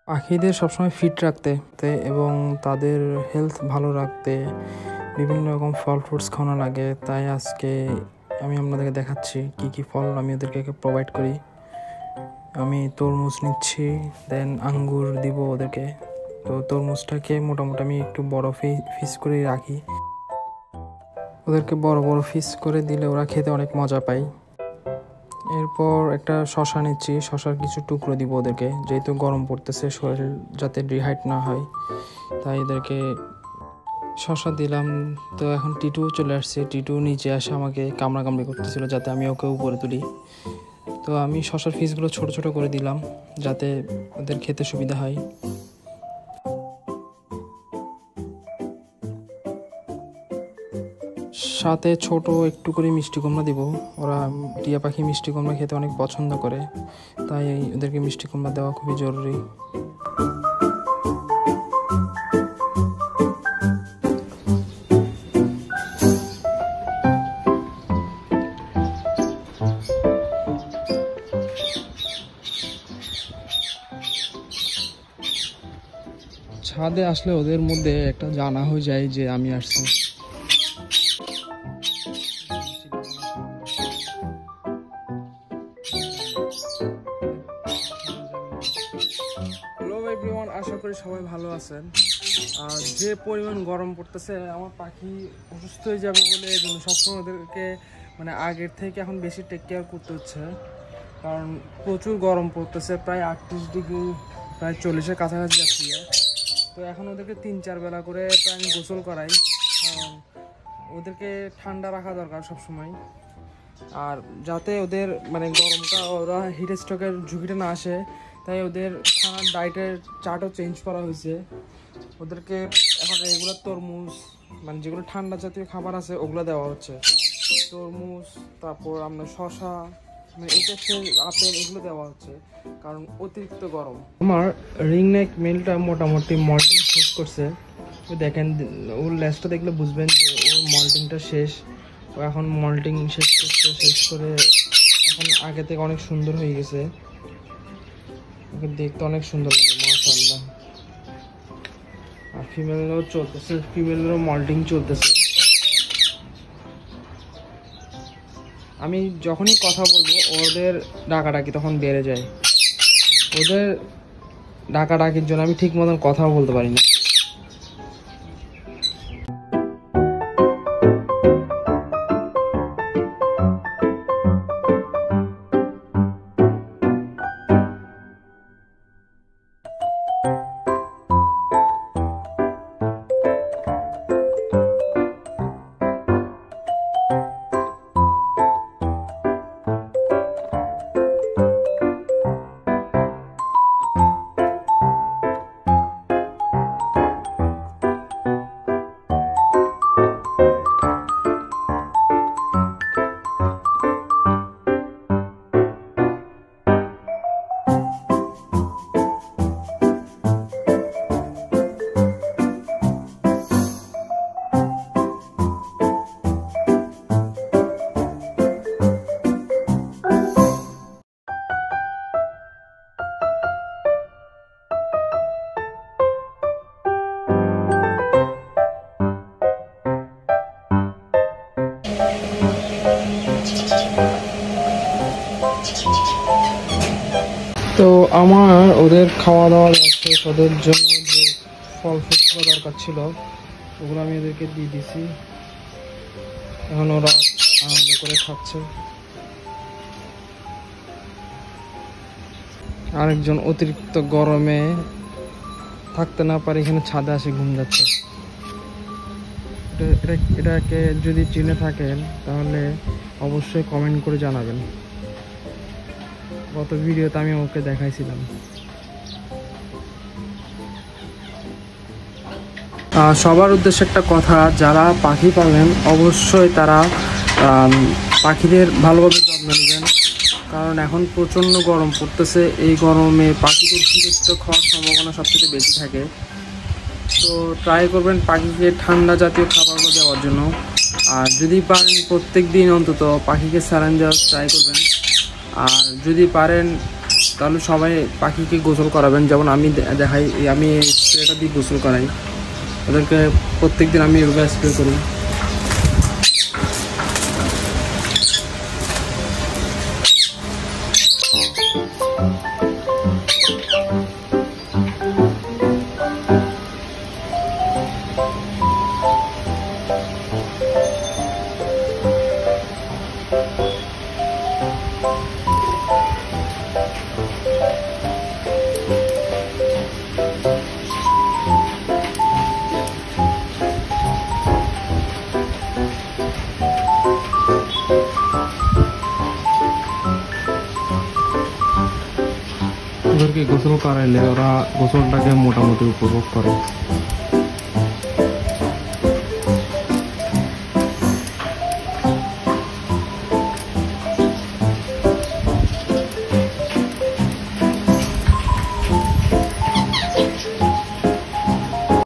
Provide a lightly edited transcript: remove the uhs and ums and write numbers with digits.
পাখিদের সবসময় ফিট রাখতে এবং তাদের হেলথ ভালো রাখতে বিভিন্ন রকম ফল ফ্রুটস খাওয়ানো লাগে। তাই আজকে আমি আপনাদেরকে দেখাচ্ছি কি কি ফল আমি ওদেরকে প্রোভাইড করি। আমি তরমুজ নিচ্ছি, দেন আঙ্গুর দিব ওদেরকে। তো তরমুজটাকে মোটামুটি আমি একটু বড় পিস করে রাখি। ওদেরকে বড় বড় পিস করে দিলে ওরা খেতে অনেক মজা পায়। এরপর একটা শশা নিচ্ছি, শশার কিছু টুকরো দিব ওদেরকে, যেহেতু গরম পড়তেছে শরীর যাতে ডিহাইড না হয় তাই এদেরকে শশা দিলাম। তো এখন টিটু চলে আসছে, টিটু নিচে আসে আমাকে কামড়াকামড়ি করতেছিল যাতে আমি ওকে উপরে তুলি। তো আমি শশার পিসগুলো ছোট ছোট করে দিলাম যাতে ওদের খেতে সুবিধা হয়। সাথে ছোট একটু করে মিষ্টি কুমড়া দিব। ওরা টিয়া পাখি মিষ্টি কুমড়া খেতে অনেক পছন্দ করে, তাই ওদেরকে মিষ্টি কুমড়া দেওয়া খুবই জরুরি। ছাদে আসলে ওদের মধ্যে একটা জানা হয়ে যায় যে আমি আসছি। হ্যালো এভরিওয়ান, আশা করি সবাই ভালো আছেন। যে পরিমাণ গরম পড়তেছে আমার পাখি অসুস্থ হয়ে যাবে বলে এই জন্য সবসময় ওদেরকে আগের থেকে এখন বেশি টেক কেয়ার করতে হচ্ছে, কারণ প্রচুর গরম পড়তেছে। প্রায় 38 ডিগ্রি, প্রায় 40-এর কাছাকাছি যাচ্ছি। তো এখন ওদেরকে 3-4 বেলা করে প্রায় আমি গোসল করাই, কারণ ওদেরকে ঠান্ডা রাখা দরকার সবসময়। আর যাতে ওদের গরমটা ওরা হিট স্ট্রোকের ঝুঁকিটা না আসে, তাই ওদের খানার ডায়েটের চার্টও চেঞ্জ করা হয়েছে। ওদেরকে এখন রেগুলার তরমুজ যেগুলো ঠান্ডা জাতীয় খাবার আছে ওগুলো দেওয়া হচ্ছে। তরমুজ, তারপর আপনার শশা, এই টাইপের আপেল, এগুলো দেওয়া হচ্ছে কারণ অতিরিক্ত গরম। আমার রিং নেক মেলটা মোটামুটি মল্টিং শেষ করছে। দেখেন ওর লেজটা দেখলে বুঝবেন যে ওর মল্টিংটা শেষ। ও এখন মল্টিং শেষ করছে, শেষ করে এখন আগে থেকে অনেক সুন্দর হয়ে গেছে। ওকে দেখতে অনেক সুন্দর লাগে, মাশাআল্লাহ। আর ফিমেলেরও চলতেছে, ফিমেলেরও মল্টিং চলতেছে। আমি যখনই কথা বলবো ওদের ডাকাডাকি তখন বেড়ে যায়। ওদের ডাকাডাকির জন্য আমি ঠিক মতন কথাও বলতে পারি না। তো আমার ওদের খাওয়া দাওয়া যাচ্ছে, ওদের জন্য যে ফল ফ্রুটগুলো দরকার ছিল ওগুলো আমি ওদেরকে দিয়ে দিছি। এখন ওরা আনন্দ করে খাচ্ছে। আরেকজন অতিরিক্ত গরমে থাকতে না পারে এখানে ছাদে আসে ঘুম যাচ্ছে। এটাকে যদি চিনে থাকেন তাহলে অবশ্যই কমেন্ট করে জানাবেন। গত ভিডিওতে আমি ওকে দেখাইছিলাম। সবার উদ্দেশ্যে একটা কথা, যারা পাখি পাবেন অবশ্যই তারা পাখিদের ভালোভাবে যত্ন নেবেন, কারণ এখন প্রচণ্ড গরম পড়তেছে। এই গরমে পাখিদের হিট স্ট্রোক হওয়ার সম্ভাবনা সবচেয়ে বেশি থাকে। তো ট্রাই করবেন পাখিকে ঠান্ডা জাতীয় খাবারগুলো দেওয়ার জন্য। আর যদি পারেন প্রত্যেক দিন অন্তত পাখিকে স্যালাইন দেওয়ার ট্রাই করবেন। আর যদি পারেন তাহলে সবাই পাখিকে গোসল করাবেন। যেমন আমি দেখাই, আমি স্প্রেটা দিয়ে গোসল করাই ওদেরকে, প্রত্যেকদিন আমি এভাবে স্প্রে করি। ওদেরকে গোসল করাইলে ওরা গোসলটাকে মোটামুটি উপভোগ করে।